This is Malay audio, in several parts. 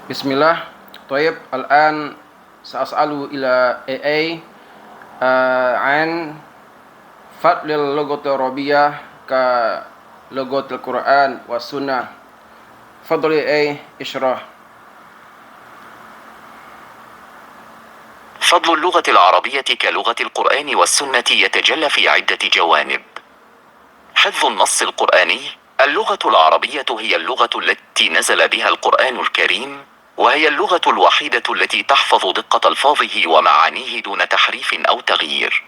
Bismillah. Tayyib. Al-an sa'as'alu ila AA an fadlil lughatil arabiyyah ka lughatil Qur'an was sunnah. Fadli AA ishrah. فضل اللغة العربية كلغة القرآن والسنة يتجلى في عدة جوانب. حفظ النص القرآني. اللغة العربية هي اللغة التي نزل بها القرآن الكريم، وهي اللغة الوحيدة التي تحفظ دقة ألفاظه ومعانيه دون تحريف أو تغيير.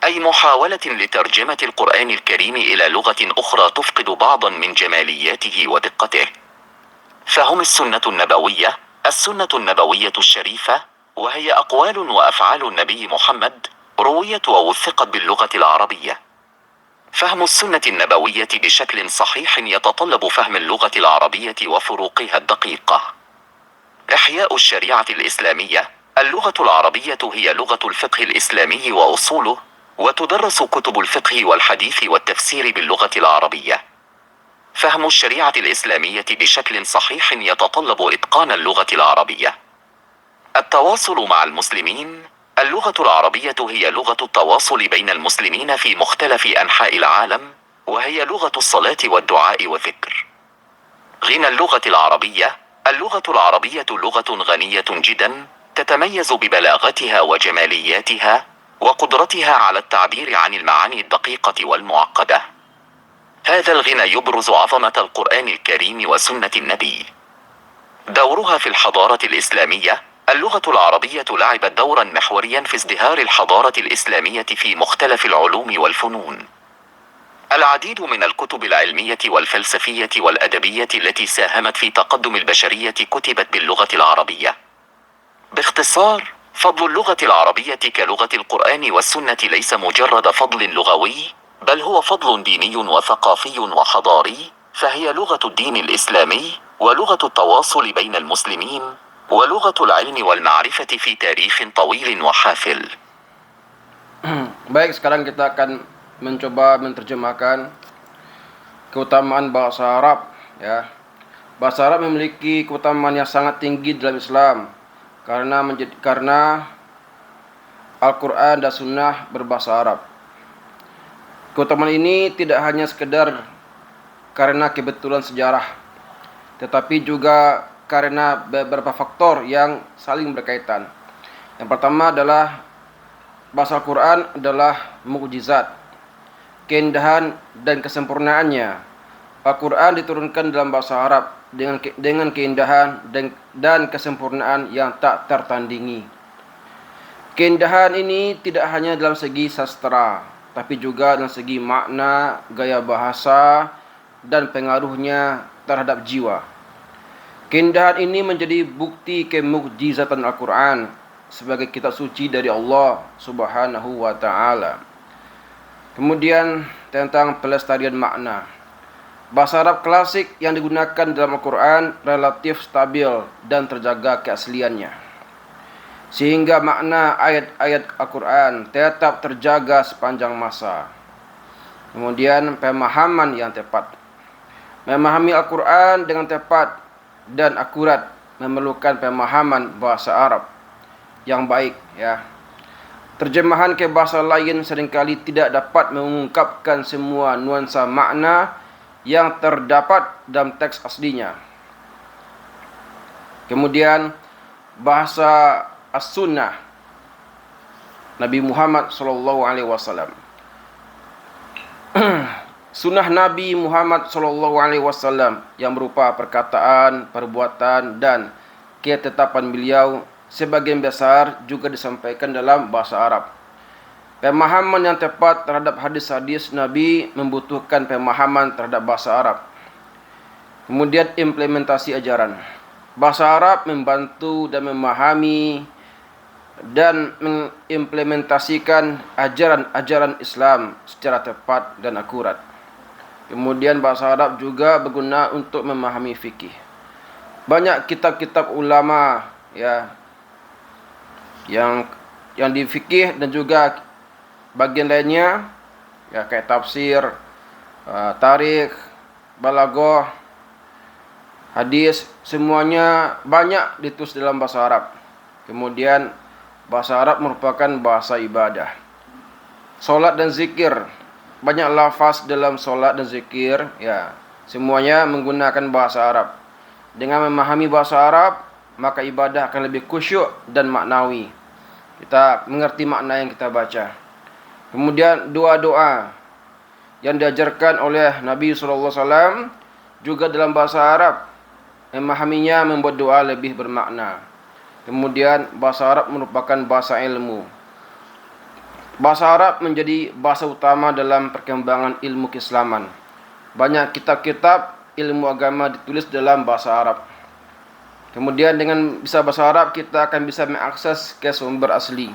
أي محاولة لترجمة القرآن الكريم إلى لغة أخرى تفقد بعضا من جمالياته ودقته. فهم السنة النبوية. السنة النبوية الشريفة، وهي أقوال وأفعال النبي محمد، رويت ووثقت باللغة العربية. فهم السنة النبوية بشكل صحيح يتطلب فهم اللغة العربية وفروقها الدقيقة. إحياء الشريعة الإسلامية. اللغة العربية هي لغة الفقه الإسلامي وأصوله، وتدرس كتب الفقه والحديث والتفسير باللغة العربية. فهم الشريعة الإسلامية بشكل صحيح يتطلب إتقان اللغة العربية. التواصل مع المسلمين. اللغة العربية هي لغة التواصل بين المسلمين في مختلف أنحاء العالم، وهي لغة الصلاة والدعاء والذكر. غنى اللغة العربية. اللغة العربية لغة غنية جدا، تتميز ببلاغتها وجمالياتها، وقدرتها على التعبير عن المعاني الدقيقة والمعقدة. هذا الغنى يبرز عظمة القرآن الكريم وسنة النبي. دورها في الحضارة الإسلامية. اللغة العربية لعبت دورا محوريا في ازدهار الحضارة الإسلامية في مختلف العلوم والفنون. العديد من الكتب العلمية والفلسفية والأدبية التي ساهمت في تقدم البشرية كتبت باللغة العربية. باختصار، فضل اللغة العربية كلغة القرآن والسنة ليس مجرد فضل لغوي، بل هو فضل ديني وثقافي وحضاري، فهي لغة الدين الإسلامي، ولغة التواصل بين المسلمين، ولغة العلم والمعرفة في تاريخ طويل وحافل. Baik, sekarang kita akan mencoba menerjemahkan keutamaan bahasa Arab, ya. Bahasa Arab memiliki keutamaan yang sangat tinggi dalam Islam karena Al-Qur'an dan Sunnah berbahasa Arab. Keutamaan ini tidak hanya sekedar karena kebetulan sejarah, tetapi juga karena beberapa faktor yang saling berkaitan. Yang pertama adalah bahasa Al-Quran adalah mukjizat, keindahan dan kesempurnaannya. Al-Quran diturunkan dalam bahasa Arab dengan keindahan dan kesempurnaan yang tak tertandingi. Keindahan ini tidak hanya dalam segi sastra, tapi juga dalam segi makna, gaya bahasa, dan pengaruhnya terhadap jiwa. Keindahan ini menjadi bukti kemukjizatan Al-Quran sebagai kitab suci dari Allah Subhanahu wa Ta'ala. Kemudian tentang pelestarian makna. Bahasa Arab klasik yang digunakan dalam Al-Quran relatif stabil dan terjaga keasliannya, sehingga makna ayat-ayat Al-Quran tetap terjaga sepanjang masa. Kemudian pemahaman yang tepat. Memahami Al-Quran dengan tepat dan akurat memerlukan pemahaman bahasa Arab yang baik, ya. Terjemahan ke bahasa lain seringkali tidak dapat mengungkapkan semua nuansa makna yang terdapat dalam teks aslinya. Kemudian bahasa as-sunnah Nabi Muhammad SAW. Sunnah Nabi Muhammad SAW yang berupa perkataan, perbuatan, dan ketetapan beliau sebagian besar juga disampaikan dalam bahasa Arab. Pemahaman yang tepat terhadap hadis-hadis Nabi membutuhkan pemahaman terhadap bahasa Arab. Kemudian implementasi ajaran. Bahasa Arab membantu dan memahami dan mengimplementasikan ajaran-ajaran Islam secara tepat dan akurat. Kemudian bahasa Arab juga berguna untuk memahami fikih. Banyak kitab-kitab ulama, ya, yang di fikih dan juga bagian lainnya, ya, kayak tafsir, tarikh, balaghah, Hadis semuanya banyak ditulis dalam bahasa Arab. Kemudian bahasa Arab merupakan bahasa ibadah. Solat dan zikir, banyak lafaz dalam solat dan zikir, ya, semuanya menggunakan bahasa Arab. Dengan memahami bahasa Arab, maka ibadah akan lebih khusyuk dan maknawi. Kita mengerti makna yang kita baca. Kemudian doa-doa yang diajarkan oleh Nabi SAW juga dalam bahasa Arab. Memahaminya membuat doa lebih bermakna. Kemudian bahasa Arab merupakan bahasa ilmu. Bahasa Arab menjadi bahasa utama dalam perkembangan ilmu keislaman. Banyak kitab-kitab ilmu agama ditulis dalam bahasa Arab. Kemudian dengan bisa bahasa Arab, kita akan bisa mengakses ke sumber asli.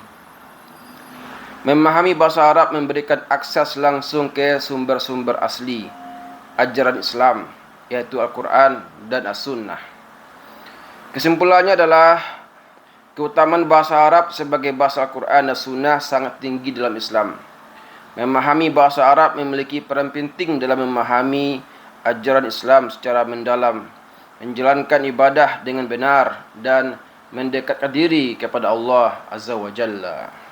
Memahami bahasa Arab memberikan akses langsung ke sumber-sumber asli ajaran Islam, yaitu Al-Quran dan As-Sunnah. Kesimpulannya adalah keutamaan bahasa Arab sebagai bahasa Al-Quran dan Sunnah sangat tinggi dalam Islam. Memahami bahasa Arab memiliki peran penting dalam memahami ajaran Islam secara mendalam, menjalankan ibadah dengan benar, dan mendekatkan diri kepada Allah Azza wa Jalla.